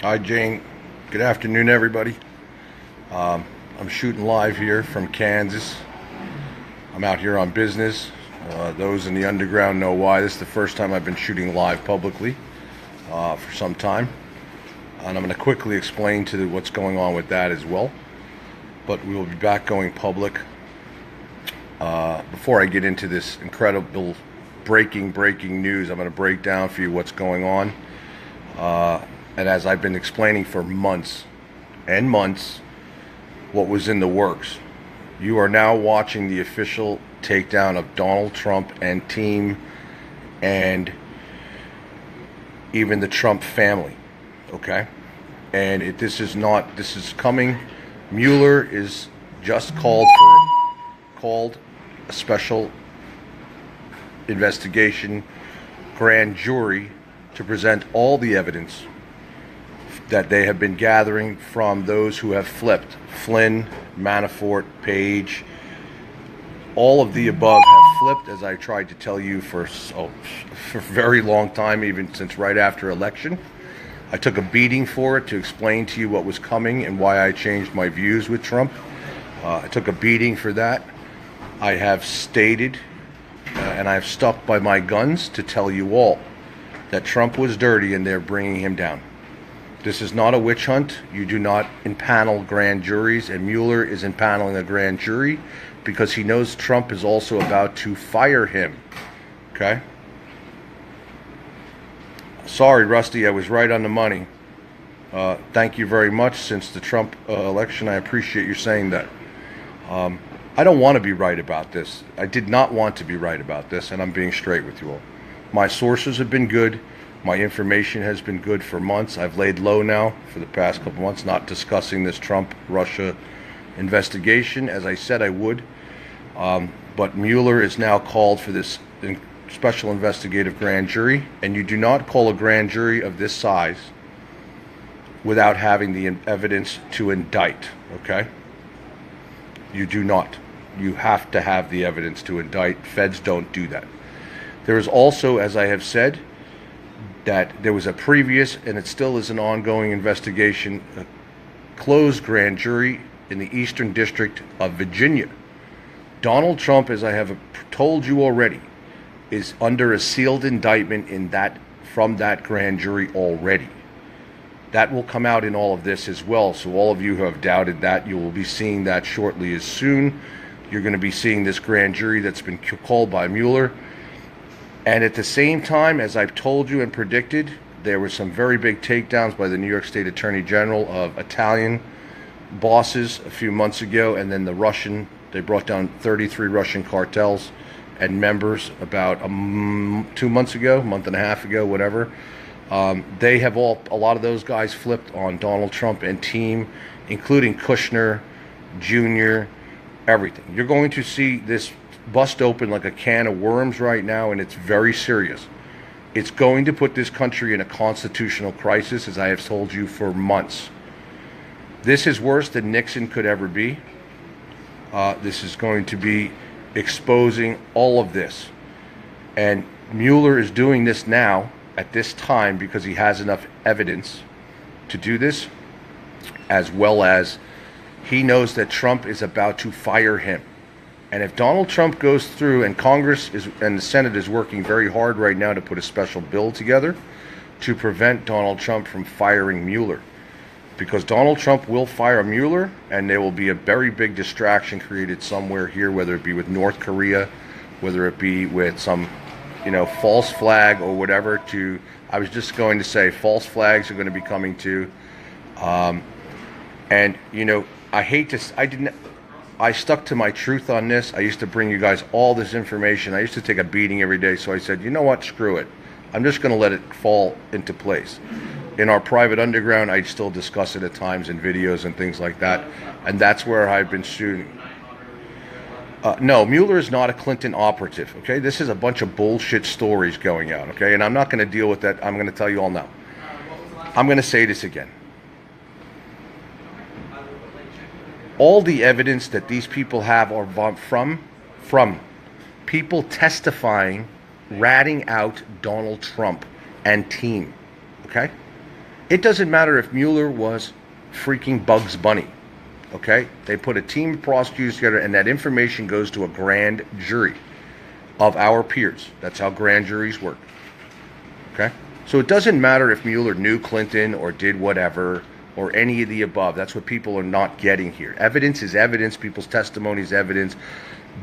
Hi, Jane. Good afternoon, everybody. I'm shooting live here from Kansas. I'm out here on business. Those in the underground know why. This is the first time I've been shooting live publicly for some time. And I'm going to quickly explain to what's going on with that as well. But we will be back going public. Before I get into this incredible breaking news, I'm going to break down for you what's going on. And as I've been explaining for months and months, what was in the works. You are now watching the official takedown of Donald Trump and team and even the Trump family. Okay? And this is coming. Mueller is just called a special investigation grand jury to present all the evidence that they have been gathering from those who have flipped. Flynn, Manafort, Page, all of the above have flipped, as I tried to tell you for a very long time, even since right after election. I took a beating for it to explain to you what was coming and why I changed my views with Trump. I took a beating for that. I have stated, and I have stuck by my guns to tell you all that Trump was dirty and they're bringing him down. This is not a witch hunt. You do not impanel grand juries, and Mueller is impaneling a grand jury because he knows Trump is also about to fire him. Okay? Sorry, Rusty, I was right on the money. Thank you very much. Since the Trump election, I appreciate you saying that. I don't want to be right about this. I did not want to be right about this, and I'm being straight with you all. My sources have been good. My information has been good for months. I've laid low now for the past couple months, not discussing this Trump-Russia investigation, as I said I would. But Mueller is now called for this special investigative grand jury, and you do not call a grand jury of this size without having the evidence to indict, okay? You do not. You have to have the evidence to indict. Feds don't do that. There is also, as I have said, that there was a previous, and it still is an ongoing investigation, a closed grand jury in the Eastern District of Virginia. Donald Trump, as I have told you already, is under a sealed indictment from that grand jury already. That will come out in all of this as well. So all of you who have doubted that, you will be seeing that shortly as soon. You're going to be seeing this grand jury that's been called by Mueller. And at the same time, as I've told you and predicted, there were some very big takedowns by the New York State Attorney General of Italian bosses a few months ago, and then they brought down 33 Russian cartels and members about 2 months ago, month and a half ago, whatever. They have a lot of those guys flipped on Donald Trump and team, including Kushner, Jr., everything. You're going to see this bust open like a can of worms right now, and it's very serious. It's going to put this country in a constitutional crisis, as I have told you for months. This is worse than Nixon could ever be. This is going to be exposing all of this. And Mueller is doing this now at this time because he has enough evidence to do this, as well as he knows that Trump is about to fire him. And if Donald Trump goes through, and Congress and the Senate is working very hard right now to put a special bill together to prevent Donald Trump from firing Mueller. Because Donald Trump will fire Mueller, and there will be a very big distraction created somewhere here, whether it be with North Korea, whether it be with some, false flag or whatever. I was just going to say, false flags are going to be coming too. I stuck to my truth on this. I used to bring you guys all this information. I used to take a beating every day. So I said, you know what? Screw it. I'm just going to let it fall into place. In our private underground, I still discuss it at times in videos and things like that. And that's where I've been shooting. No, Mueller is not a Clinton operative, okay? This is a bunch of bullshit stories going out, okay? And I'm not going to deal with that. I'm going to tell you all now. I'm going to say this again. All the evidence that these people have are from people testifying, ratting out Donald Trump and team, okay? It doesn't matter if Mueller was freaking Bugs Bunny. Okay? They put a team of prosecutors together, and that information goes to a grand jury of our peers. That's how grand juries work. Okay? So it doesn't matter if Mueller knew Clinton or did whatever or any of the above. That's what people are not getting here. Evidence is evidence. People's testimony is evidence.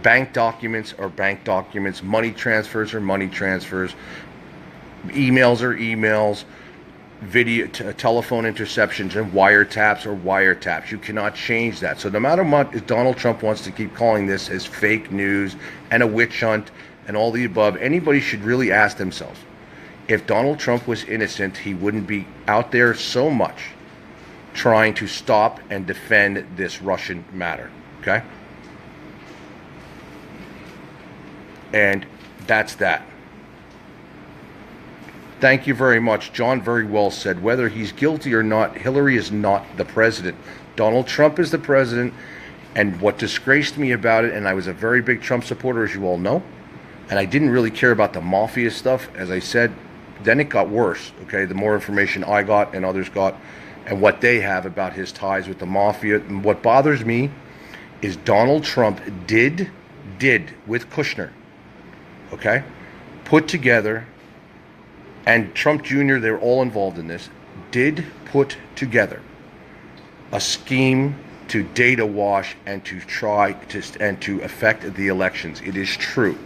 Bank documents are bank documents. Money transfers are money transfers. Emails are emails. Video, telephone interceptions and wiretaps or wiretaps. You cannot change that. So no matter what Donald Trump wants to keep calling this as fake news and a witch hunt and all the above, anybody should really ask themselves, if Donald Trump was innocent, he wouldn't be out there so much trying to stop and defend this Russian matter. Okay? And that's that. Thank you very much. John very well said. Whether he's guilty or not, Hillary is not the president. Donald Trump is the president. And what disgraced me about it, and I was a very big Trump supporter, as you all know, and I didn't really care about the mafia stuff, as I said, then it got worse, okay? The more information I got and others got, and what they have about his ties with the mafia. And what bothers me is Donald Trump did with Kushner, okay, put together, and Trump Jr., they're all involved in this, did put together a scheme to data wash and to try to and to affect the elections. It is true.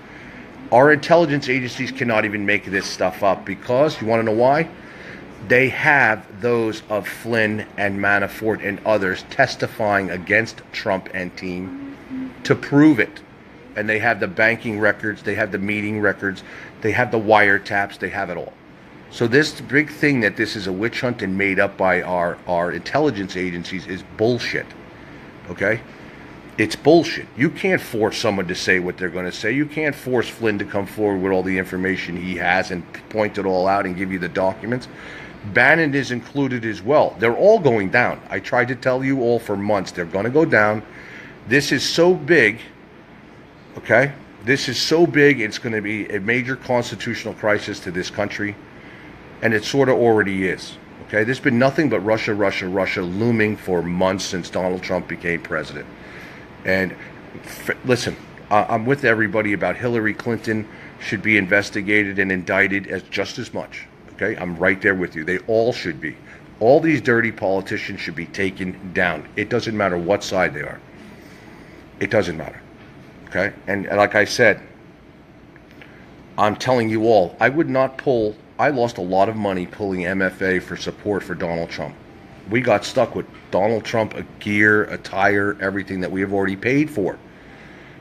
Our intelligence agencies cannot even make this stuff up because, you want to know why? They have those of Flynn and Manafort and others testifying against Trump and team to prove it. And they have the banking records, they have the meeting records, they have the wiretaps, they have it all. So this big thing that this is a witch hunt and made up by our intelligence agencies is bullshit. Okay? It's bullshit. You can't force someone to say what they're going to say. You can't force Flynn to come forward with all the information he has and point it all out and give you the documents. Bannon is included as well. They're all going down. I tried to tell you all for months. They're going to go down. This is so big, okay? This is so big, it's going to be a major constitutional crisis to this country. And it sort of already is. Okay, there's been nothing but Russia, Russia, Russia looming for months since Donald Trump became president. And listen, I'm with everybody about Hillary Clinton should be investigated and indicted as just as much. Okay, I'm right there with you. They all should be. All these dirty politicians should be taken down. It doesn't matter what side they are. It doesn't matter. Okay, and like I said, I'm telling you all, I would not pull. I lost a lot of money pulling MFA for support for Donald Trump. We got stuck with Donald Trump, a gear, a tire, everything that we have already paid for.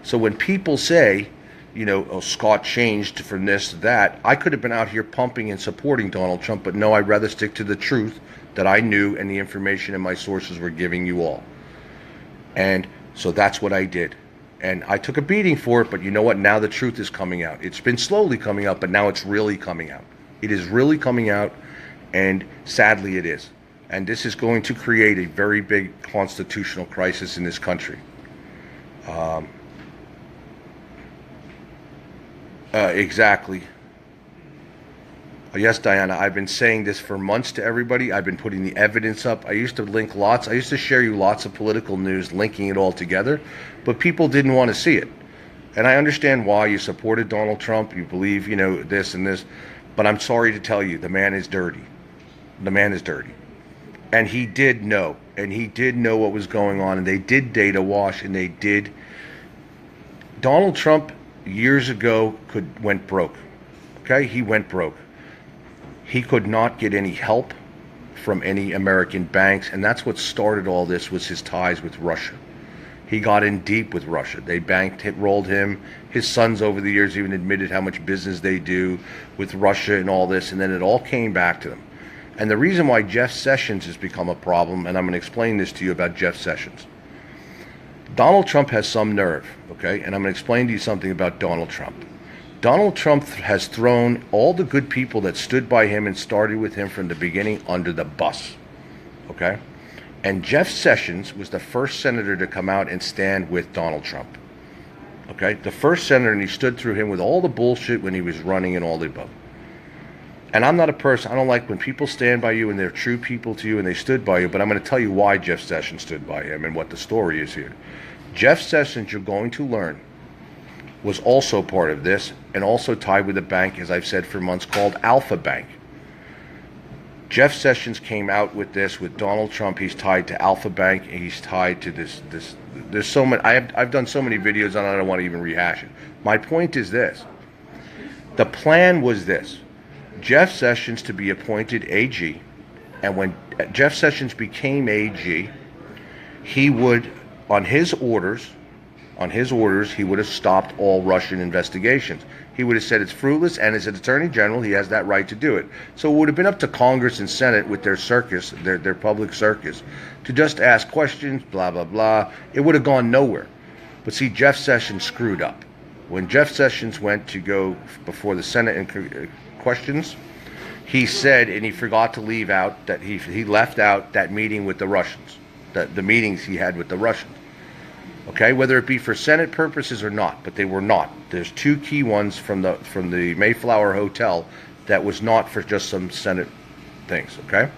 So when people say, you know, oh, Scott changed from this to that, I could have been out here pumping and supporting Donald Trump, but no, I'd rather stick to the truth that I knew and the information and my sources were giving you all. And so that's what I did. And I took a beating for it, but you know what? Now the truth is coming out. It's been slowly coming out, but now it's really coming out. It is really coming out, and sadly it is. And this is going to create a very big constitutional crisis in this country. Exactly. Yes, Diana, I've been saying this for months to everybody. I've been putting the evidence up. I used to link lots. I used to share you lots of political news, linking it all together, but people didn't want to see it. And I understand why. You supported Donald Trump. You believe, you know, this and this. But I'm sorry to tell you, the man is dirty. The man is dirty. And he did know. And he did know what was going on. And they did data wash. And they did. Donald Trump, years ago, went broke. Okay? He went broke. He could not get any help from any American banks. And that's what started all this, was his ties with Russia. He got in deep with Russia. They rolled him. His sons over the years even admitted how much business they do with Russia and all this, and then it all came back to them. And the reason why Jeff Sessions has become a problem, and I'm going to explain this to you about Jeff Sessions. Donald Trump has some nerve, okay? And I'm going to explain to you something about Donald Trump. Donald Trump has thrown all the good people that stood by him and started with him from the beginning under the bus, okay? And Jeff Sessions was the first senator to come out and stand with Donald Trump. Okay? The first senator, and he stood through him with all the bullshit when he was running and all the above. And I'm not a person, I don't like when people stand by you and they're true people to you and they stood by you, but I'm going to tell you why Jeff Sessions stood by him and what the story is here. Jeff Sessions, you're going to learn, was also part of this and also tied with a bank, as I've said for months, called Alpha Bank. Jeff Sessions came out with this with Donald Trump. He's tied to Alpha Bank, and he's tied to this. There's so many. I've done so many videos on it. I don't want to even rehash it. My point is this: the plan was this: Jeff Sessions to be appointed AG, and when Jeff Sessions became AG, he would, on his orders, he would have stopped all Russian investigations. He would have said it's fruitless, and as an attorney general, he has that right to do it. So it would have been up to Congress and Senate with their circus, their public circus, to just ask questions, blah, blah, blah. It would have gone nowhere. But see, Jeff Sessions screwed up. When Jeff Sessions went to go before the Senate and questions, he said, and he forgot to leave out, that he left out that meeting with the Russians, the meetings he had with the Russians. Okay, whether it be for Senate purposes or not, but they were not. There's two key ones from the Mayflower Hotel that was not for just some Senate things, okay?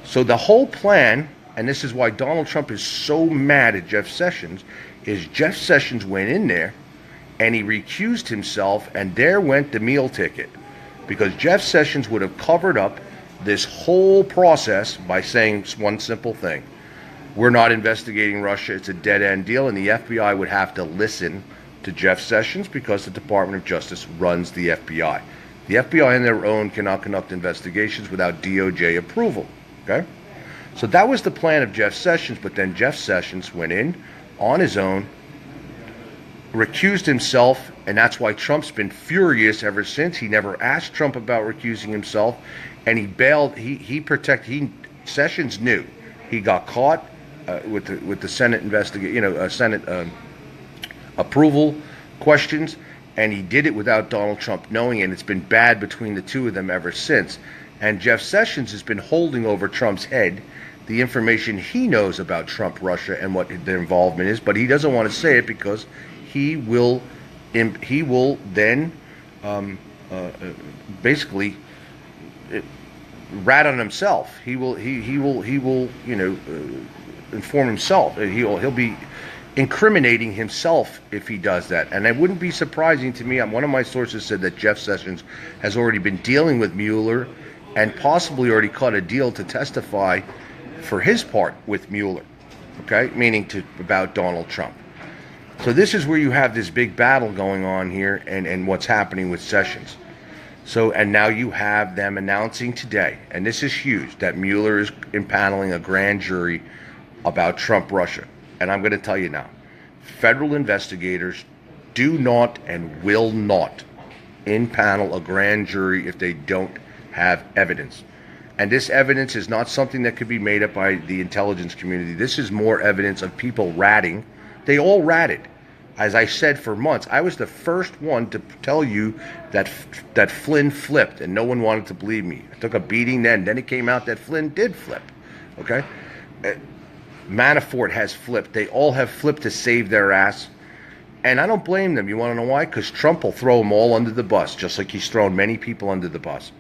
So the whole plan, and this is why Donald Trump is so mad at Jeff Sessions, is Jeff Sessions went in there and he recused himself, and there went the meal ticket. Because Jeff Sessions would have covered up this whole process by saying one simple thing: we're not investigating Russia, it's a dead-end deal, and the FBI would have to listen to Jeff Sessions because the Department of Justice runs the FBI. The FBI on their own cannot conduct investigations without DOJ approval, okay? So that was the plan of Jeff Sessions, but then Jeff Sessions went in on his own, recused himself, and that's why Trump's been furious ever since. He never asked Trump about recusing himself, and he bailed, Sessions knew. He got caught with the Senate Senate approval questions, and he did it without Donald Trump knowing it. And it's been bad between the two of them ever since. And Jeff Sessions has been holding over Trump's head the information he knows about Trump, Russia, and what their involvement is, but he doesn't want to say it because he will then basically rat on himself. He will inform himself. He'll be incriminating himself if he does that. And it wouldn't be surprising to me. One of my sources said that Jeff Sessions has already been dealing with Mueller and possibly already cut a deal to testify for his part with Mueller, okay? Meaning about Donald Trump. So this is where you have this big battle going on here and what's happening with Sessions. So, and now you have them announcing today, and this is huge, that Mueller is impaneling a grand jury about Trump, Russia. And I'm going to tell you now, federal investigators do not and will not impanel a grand jury if they don't have evidence. And this evidence is not something that could be made up by the intelligence community. This is more evidence of people ratting. They all ratted. As I said for months, I was the first one to tell you that Flynn flipped, and no one wanted to believe me. I took a beating then. Then it came out that Flynn did flip, okay? Manafort has flipped. They all have flipped to save their ass. And I don't blame them. You want to know why? Because Trump will throw them all under the bus, just like he's thrown many people under the bus.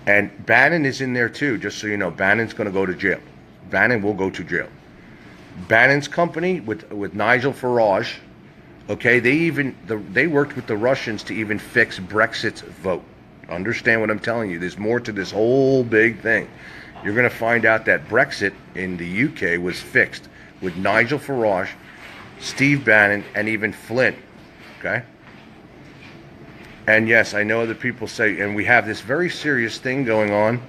And Bannon is in there too, just so you know. Bannon's going to go to jail. Bannon will go to jail. Bannon's company with Nigel Farage, okay, they worked with the Russians to even fix Brexit's vote. Understand what I'm telling you. There's more to this whole big thing. You're going to find out that Brexit in the UK was fixed with Nigel Farage, Steve Bannon, and even Flynn, okay? And yes, I know other people say, and we have this very serious thing going on,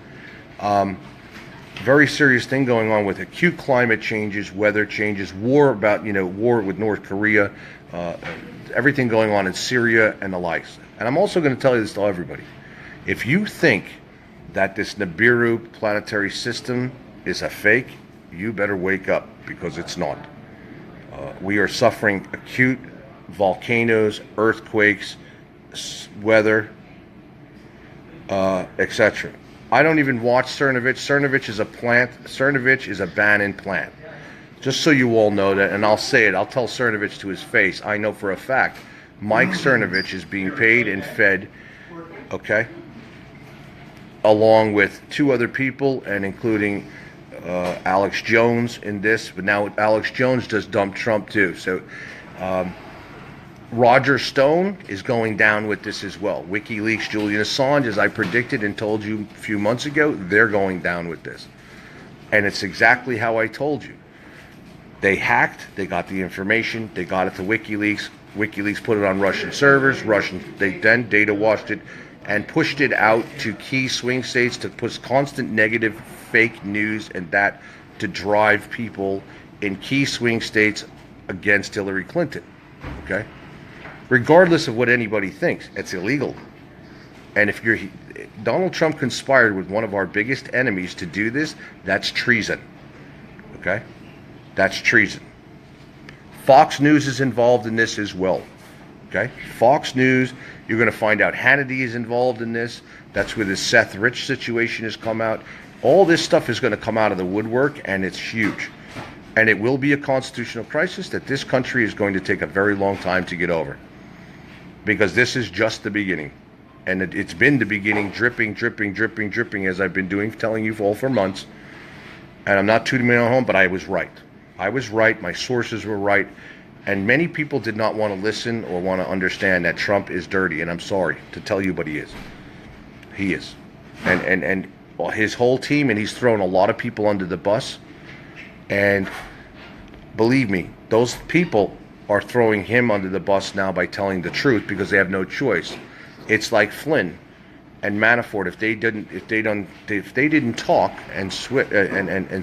with acute climate changes, weather changes, war with North Korea, everything going on in Syria and the likes. And I'm also going to tell you this to everybody. If you think that this Nibiru planetary system is a fake, you better wake up, because it's not. We are suffering acute volcanoes, earthquakes, weather, etc. I don't even watch Cernovich. Cernovich is a plant. Cernovich is a Bannon plant. Just so you all know that, and I'll say it, I'll tell Cernovich to his face, I know for a fact Mike Cernovich is being paid and fed, okay? along with two other people, and including Alex Jones in this. But now Alex Jones just dumped Trump too. So Roger Stone is going down with this as well. WikiLeaks, Julian Assange, as I predicted and told you a few months ago, they're going down with this. And it's exactly how I told you. They hacked, they got the information, they got it to WikiLeaks. WikiLeaks put it on Russian servers. They then data washed it and pushed it out to key swing states to put constant negative fake news and that to drive people in key swing states against Hillary Clinton. Okay? Regardless of what anybody thinks, it's illegal. And if Donald Trump conspired with one of our biggest enemies to do this, that's treason. Okay? That's treason. Fox News is involved in this as well. Okay? Fox News, you're going to find out Hannity is involved in this. That's where the Seth Rich situation has come out. All this stuff is going to come out of the woodwork, and it's huge. And it will be a constitutional crisis that this country is going to take a very long time to get over. Because this is just the beginning. And it's been the beginning, dripping, as I've been doing, telling you all for months. And I'm not tooting my own horn, but I was right. I was right. My sources were right. And many people did not want to listen or want to understand that Trump is dirty. And I'm sorry to tell you, but he is. He is. And his whole team, and he's thrown a lot of people under the bus. And believe me, those people are throwing him under the bus now by telling the truth because they have no choice. It's like Flynn and Manafort. If they didn't talk and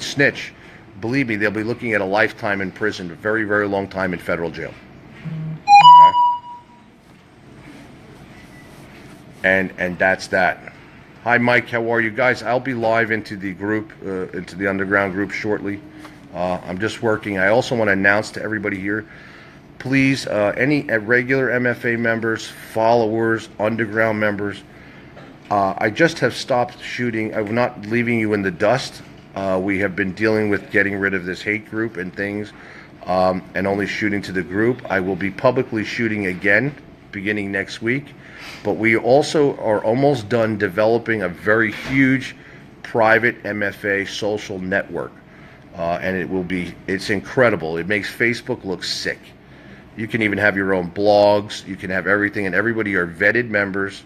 snitch, believe me, they'll be looking at a lifetime in prison, a very, very long time in federal jail. Okay? And that's that. Hi, Mike. How are you guys? I'll be live into the group, into the underground group shortly. I'm just working. I also want to announce to everybody here, please, any regular MFA members, followers, underground members, I just have stopped shooting. I'm not leaving you in the dust. We have been dealing with getting rid of this hate group and things, and only shooting to the group. I will be publicly shooting again beginning next week, but we also are almost done developing a very huge private MFA social network, and it's incredible. It makes Facebook look sick. You can even have your own blogs. You can have everything, and everybody are vetted members,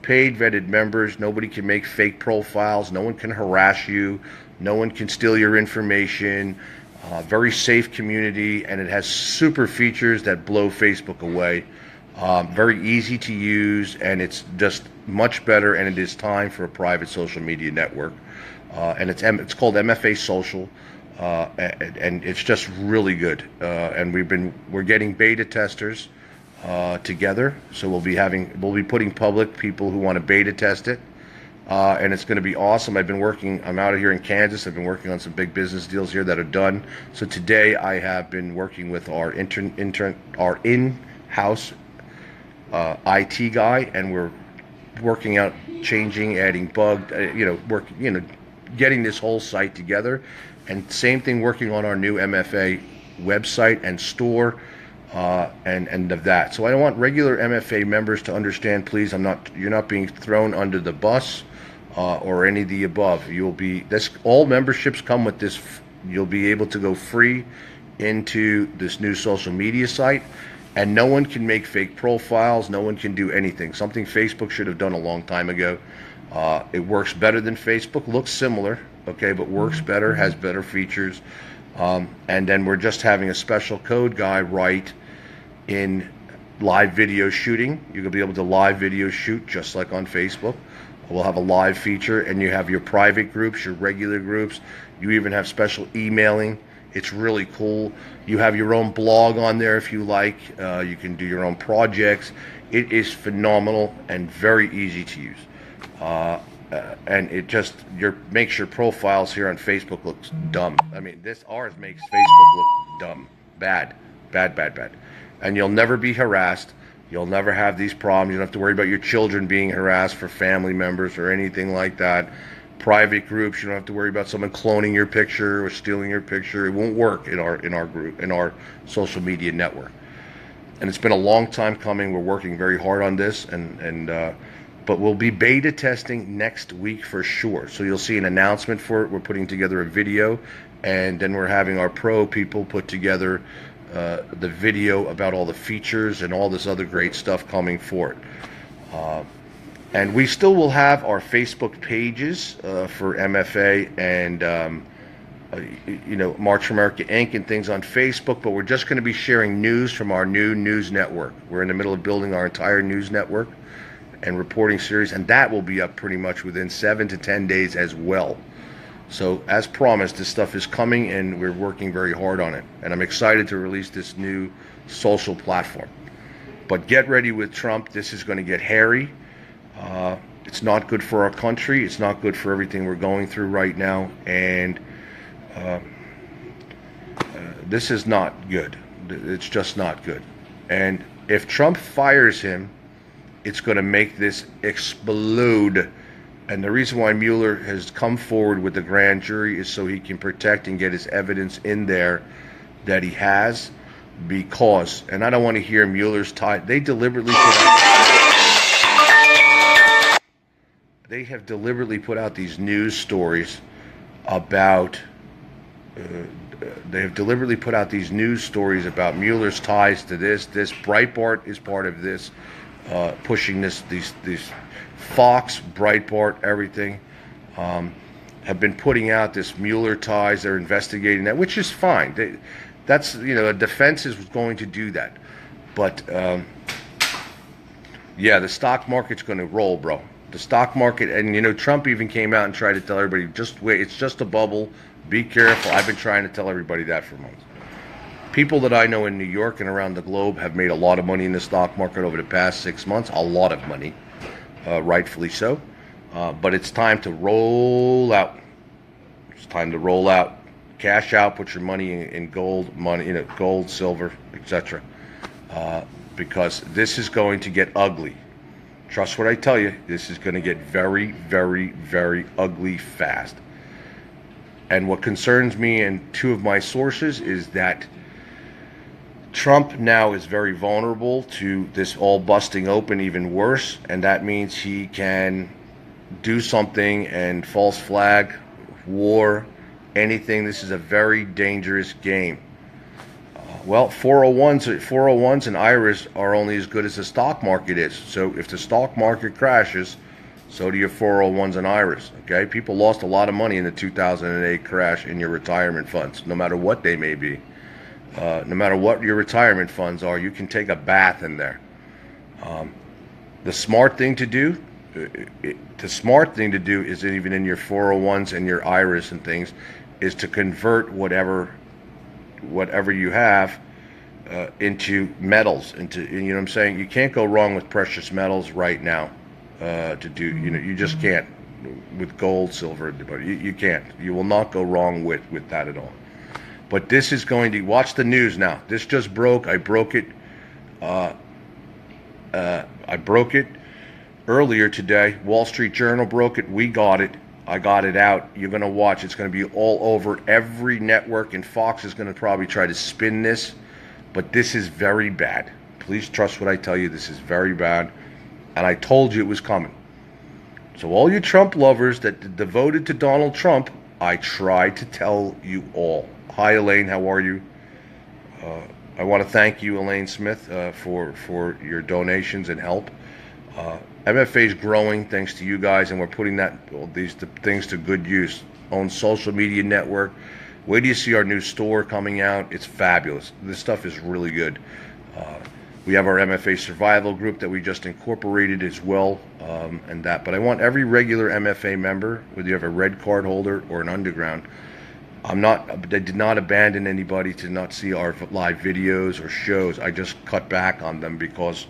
paid vetted members. Nobody can make fake profiles. No one can harass you. No one can steal your information. Very safe community, and it has super features that blow Facebook away. Very easy to use, and it's just much better, and it is time for a private social media network. And it's called MFA Social. And it's just really good. And we're getting beta testers together, so we'll be putting public people who want to beta test it, and it's going to be awesome. I'm out of here in Kansas. I've been working on some big business deals here that are done. So today I have been working with our our in-house IT guy, and we're working out, changing, adding getting this whole site together. And same thing, working on our new MFA website and store, and of that. So I want regular MFA members to understand, please, you're not being thrown under the bus or any of the above. All memberships come with this. You'll be able to go free into this new social media site, and no one can make fake profiles. No one can do anything. Something Facebook should have done a long time ago. It works better than Facebook. Looks similar. Okay, but works better, has better features, and then we're just having a special code guy write in live video shooting. You're gonna be able to live video shoot just like on Facebook. We'll have a live feature, and you have your private groups, your regular groups. You even have special emailing. It's really cool. You have your own blog on there if you like. You can do your own projects. It is phenomenal and very easy to use. And it just makes your profiles here on Facebook look dumb. I mean, ours makes Facebook look dumb, bad. And you'll never be harassed. You'll never have these problems. You don't have to worry about your children being harassed for family members or anything like that. Private groups, you don't have to worry about someone cloning your picture or stealing your picture. It won't work in our group, in our social media network. And it's been a long time coming. We're working very hard on this, and but we'll be beta testing next week for sure. So you'll see an announcement for it. We're putting together a video, and then we're having our pro people put together the video about all the features and all this other great stuff coming for it. And we still will have our Facebook pages for MFA and March for America Inc. and things on Facebook, but we're just going to be sharing news from our new news network. We're in the middle of building our entire news network and reporting series, and that will be up pretty much within 7 to 10 days as well. So as promised, this stuff is coming, and we're working very hard on it, and I'm excited to release this new social platform. But get ready with Trump. This is going to get hairy. It's not good for our country. It's not good for everything we're going through right now, and this is not good. It's just not good. And if Trump fires him, it's going to make this explode. And the reason why Mueller has come forward with the grand jury is so he can protect and get his evidence in there that he has. Because, and I don't want to hear Mueller's tie. They have deliberately put out these news stories about. They have deliberately put out these news stories about Mueller's ties to this. Breitbart is part of this, pushing these Fox, Breitbart, everything, have been putting out this Mueller ties. They're investigating that, which is fine. That's a defense is going to do that, but yeah, the stock market's going to roll, bro. The stock market, and Trump even came out and tried to tell everybody, just wait, it's just a bubble. Be careful. I've been trying to tell everybody that for months. People that I know in New York and around the globe have made a lot of money in the stock market over the past 6 months. A lot of money, rightfully so. But it's time to roll out. It's time to roll out. Cash out. Put your money in gold, gold, silver, etc. Because this is going to get ugly. Trust what I tell you. This is going to get very, very, very ugly fast. And what concerns me and two of my sources is that Trump now is very vulnerable to this all busting open even worse, and that means he can do something and false flag, war, anything. This is a very dangerous game. Well, 401s and IRAs are only as good as the stock market is. So if the stock market crashes, so do your 401s and IRAs, okay? People lost a lot of money in the 2008 crash in your retirement funds, no matter what they may be. No matter what your retirement funds are, you can take a bath in there. The smart thing to do, is even in your 401s and your IRAs and things, is to convert whatever you have into metals. You know what I'm saying? You can't go wrong with precious metals right now. You just can't with gold, silver, but you can't. You will not go wrong with that at all. But this is going to, watch the news now. This just broke. I broke it. I broke it earlier today. Wall Street Journal broke it. We got it. I got it out. You're going to watch. It's going to be all over every network, and Fox is going to probably try to spin this. But this is very bad. Please trust what I tell you. This is very bad. And I told you it was coming. So all you Trump lovers that devoted to Donald Trump, I tried to tell you all. Hi, Elaine. How are you? I want to thank you, Elaine Smith, for your donations and help. MFA is growing thanks to you guys, and we're putting these things to good use. Own social media network. Wait till you see our new store coming out. It's fabulous. This stuff is really good. We have our MFA survival group that we just incorporated as well, But I want every regular MFA member, whether you have a red card holder or an underground. I did not abandon anybody to not see our live videos or shows. I just cut back on them because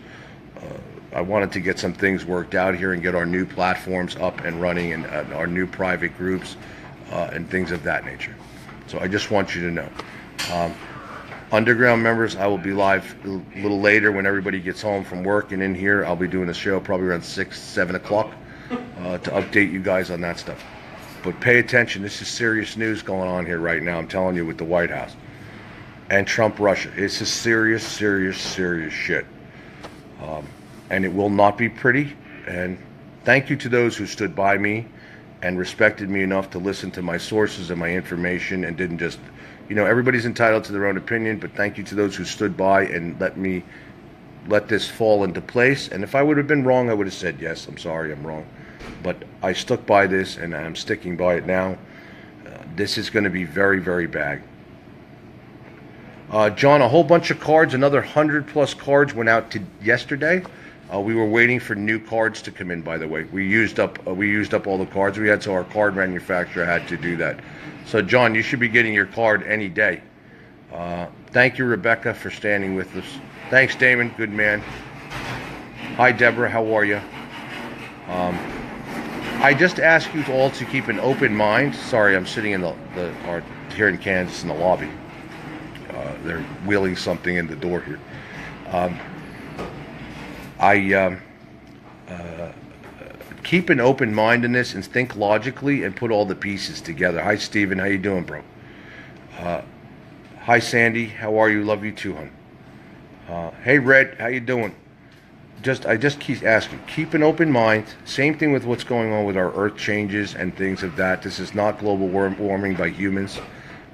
I wanted to get some things worked out here and get our new platforms up and running, and our new private groups and things of that nature. So I just want you to know. Underground members, I will be live a little later when everybody gets home from work, and in here I'll be doing a show probably around 6, 7 o'clock to update you guys on that stuff. But pay attention. This is serious news going on here right now. I'm telling you, with the White House and Trump, Russia. It's a serious, serious, serious shit. And it will not be pretty. And Thank you to those who stood by me and respected me enough to listen to my sources and my information and didn't just, everybody's entitled to their own opinion, but thank you to those who stood by and let this fall into place. And if I would have been wrong, I would have said, yes, I'm sorry, I'm wrong. But I stuck by this, and I'm sticking by it now. This is going to be very, very bad. John, a whole bunch of cards, another 100+ cards went out yesterday. We were waiting for new cards to come in, by the way. We used up all the cards we had, so our card manufacturer had to do that. So, John, you should be getting your card any day. Thank you, Rebecca, for standing with us. Thanks, Damon. Good man. Hi, Deborah. How are you? I just ask you all to keep an open mind. Sorry, I'm sitting in here in Kansas in the lobby. They're wheeling something in the door here. Keep an open mind in this and think logically and put all the pieces together. Hi, Steven. How you doing, bro? Hi, Sandy. How are you? Love you too, hon. Hey, Red. How you doing? I just keep asking. Keep an open mind. Same thing with what's going on with our earth changes and things of that. This is not global warming by humans.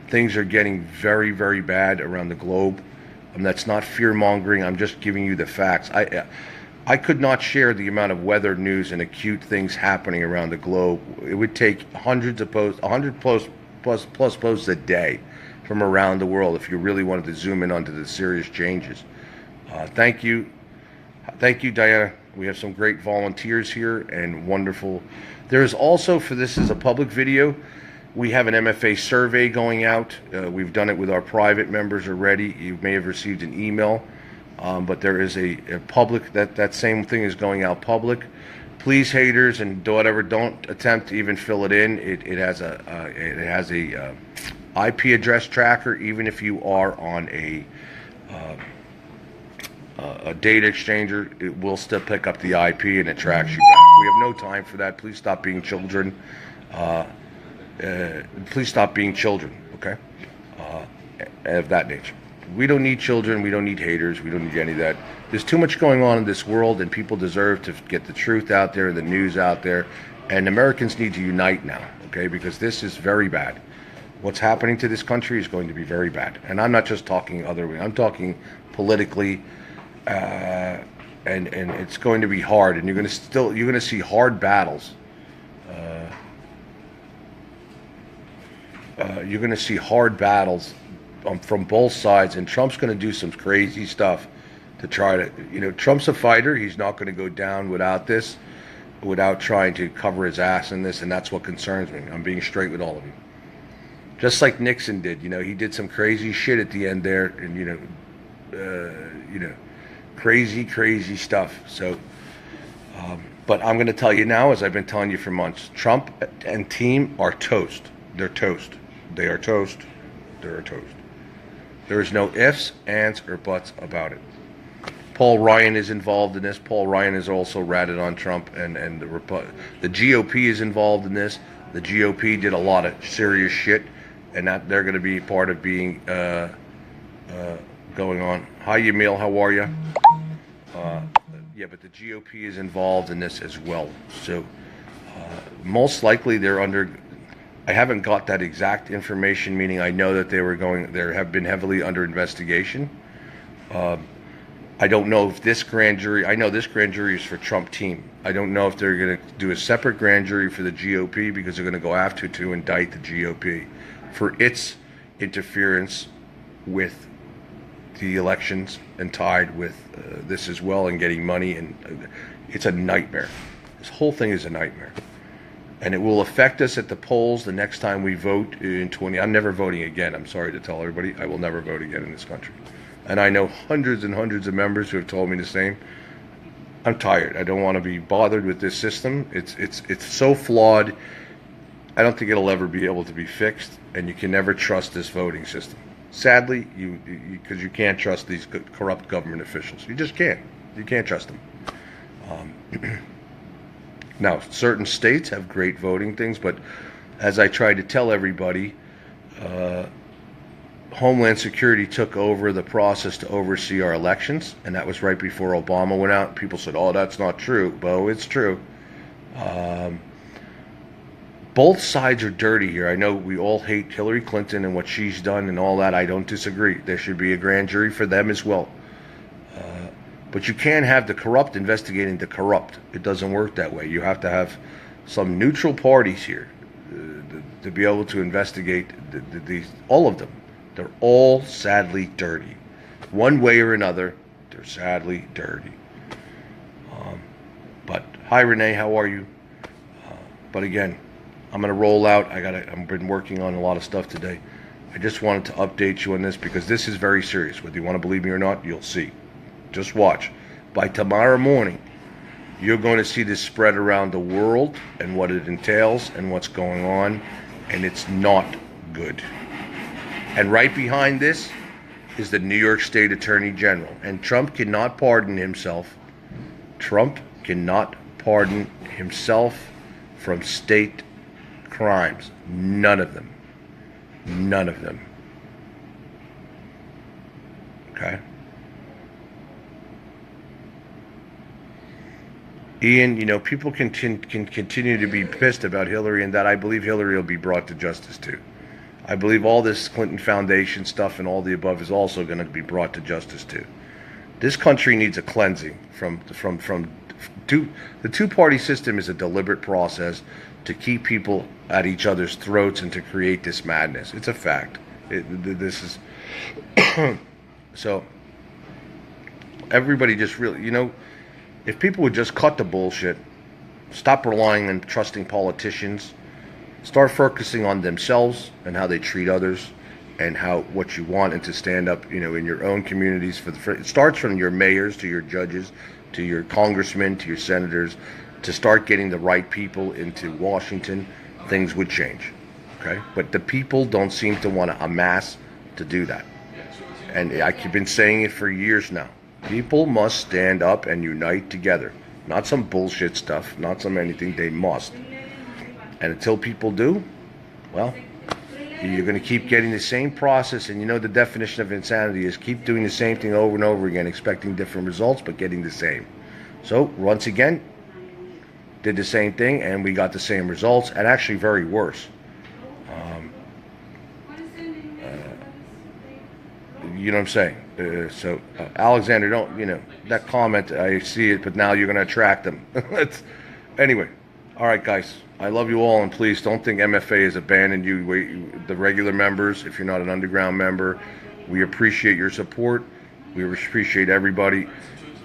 Things are getting very, very bad around the globe. That's not fear-mongering. I'm just giving you the facts. I could not share the amount of weather news and acute things happening around the globe. It would take hundreds of posts, 100 plus posts a day from around the world if you really wanted to zoom in onto the serious changes. Thank you, Diana. We have some great volunteers here and wonderful. There is also, for this is a public video, we have an MFA survey going out. We've done it with our private members already. You may have received an email, but there is a public, that same thing is going out public. Please, haters and whatever, don't attempt to even fill it in. It has a IP address tracker. Even if you are on a data exchanger, it will still pick up the IP and it tracks you back. We have no time for that. Please stop being children. Please stop being children, okay? Of that nature. We don't need children. We don't need haters. We don't need any of that. There's too much going on in this world, and people deserve to get the truth out there, the news out there, and Americans need to unite now, okay? Because this is very bad. What's happening to this country is going to be very bad. And I'm not just talking other way. I'm talking politically, and it's going to be hard, and you're going to see hard battles. You're going to see hard battles from both sides, and Trump's going to do some crazy stuff to try to, Trump's a fighter. He's not going to go down without this, without trying to cover his ass in this, and that's what concerns me. I'm being straight with all of you. Just like Nixon did, he did some crazy shit at the end there, and, crazy stuff. So, but I'm going to tell you now, as I've been telling you for months, Trump and team are toast. They're toast. They are toast. They're toast. There is no ifs, ands, or buts about it. Paul Ryan is involved in this. Paul Ryan is also ratted on Trump, and the GOP is involved in this. The GOP did a lot of serious shit, and that they're going to be part of being going on. Hi, Yamil. How are you? Yeah, but the GOP is involved in this as well. So most likely they're under. I haven't got that exact information, meaning I know that they have been heavily under investigation. I don't know if this grand jury, I know this grand jury is for Trump team. I don't know if they're going to do a separate grand jury for the GOP, because they're going to go after to indict the GOP for its interference with the elections and tied with this as well, and getting money, and it's a nightmare. This whole thing is a nightmare. And it will affect us at the polls the next time we vote in 20. I'm never voting again. I'm sorry to tell everybody. I will never vote again in this country. And I know hundreds and hundreds of members who have told me the same. I'm tired. I don't want to be bothered with this system. It's so flawed. I don't think it'll ever be able to be fixed. And you can never trust this voting system. Sadly, because you can't trust these corrupt government officials. You just can't. You can't trust them. Now, certain states have great voting things, but as I try to tell everybody, Homeland Security took over the process to oversee our elections, and that was right before Obama went out. People said, oh, that's not true. Well, it's true. Both sides are dirty here. I know we all hate Hillary Clinton and what she's done and all that. I don't disagree. There should be a grand jury for them as well. But you can't have the corrupt investigating the corrupt. It doesn't work that way. You have to have some neutral parties here to be able to investigate these, all of them. They're all sadly dirty. One way or another, they're sadly dirty. But hi, Renee, how are you? But again, I'm going to roll out. I've been working on a lot of stuff today. I just wanted to update you on this because this is very serious. Whether you want to believe me or not, you'll see. Just watch. By tomorrow morning, you're going to see this spread around the world and what it entails and what's going on, and it's not good. And right behind this is the New York State Attorney General. And Trump cannot pardon himself. Trump cannot pardon himself from state crimes. None of them. None of them. Okay? Ian, you know, people can continue to be pissed about Hillary, and that I believe Hillary will be brought to justice too. I believe all this Clinton Foundation stuff and all the above is also going to be brought to justice too. This country needs a cleansing from the two-party system is a deliberate process to keep people at each other's throats and to create this madness. It's a fact. This is so. Everybody just really, you know, if people would just cut the bullshit, stop relying on trusting politicians, start focusing on themselves and how they treat others and what you want, and to stand up, you know, in your own communities it starts from your mayors to your judges to your congressmen to your senators, to start getting the right people into Washington, things would change. Okay? But the people don't seem to want to amass to do that. And I've been saying it for years now. People must stand up and unite together. Not some bullshit stuff, not some anything. They must. And until people do, well, you're going to keep getting the same process. And you know the definition of insanity is keep doing the same thing over and over again, expecting different results, but getting the same. So, once again, did the same thing, and we got the same results, and actually very worse. You know what I'm saying? So, Alexander, don't, you know, that comment, I see it, but now you're going to attract them. Anyway, all right, guys, I love you all, and please don't think MFA has abandoned you, the regular members. If you're not an underground member, we appreciate your support. We appreciate everybody.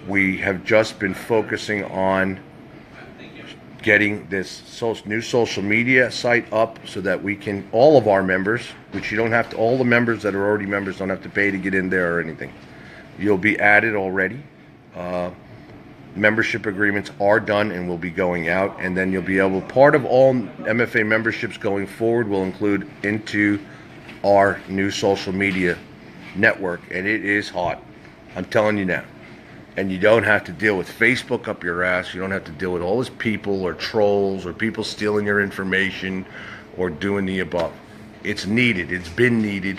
We have just been focusing on getting this new social media site up so that we can, all of our members, which you don't have to, all the members that are already members don't have to pay to get in there or anything. You'll be added already. Membership agreements are done and will be going out, and then you'll be able, part of all MFA memberships going forward will include into our new social media network, and it is hot. I'm telling you now. And you don't have to deal with Facebook up your ass. You don't have to deal with all these people or trolls or people stealing your information or doing the above. It's needed. It's been needed.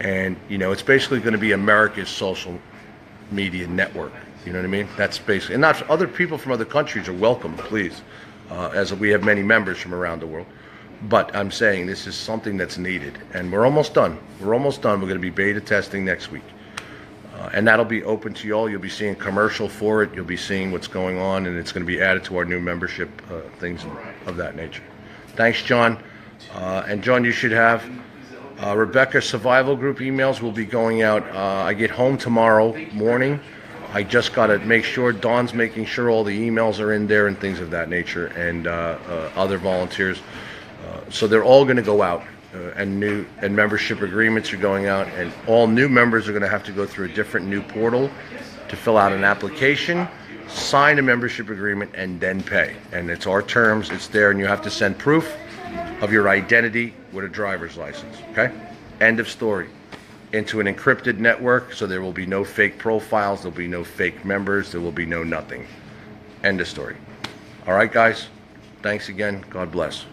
And, you know, it's basically going to be America's social media network. You know what I mean? That's basically, and not other people from other countries are welcome, please, as we have many members from around the world. But I'm saying this is something that's needed. And we're almost done. We're almost done. We're going to be beta testing next week. And that'll be open to you all. You'll be seeing commercial for it. You'll be seeing what's going on, and it's going to be added to our new membership, things of that nature. Thanks, John. And John, you should have Rebecca Survival Group emails will be going out. I get home tomorrow morning. I just got to make sure, Dawn's making sure all the emails are in there and things of that nature, and other volunteers. So they're all going to go out. And membership agreements are going out, and all new members are going to have to go through a different new portal to fill out an application, sign a membership agreement, and then pay. And it's our terms, it's there, and you have to send proof of your identity with a driver's license. Okay? End of story. Into an encrypted network, so there will be no fake profiles, there'll be no fake members, there will be no nothing. End of story. All right, guys? Thanks again. God bless.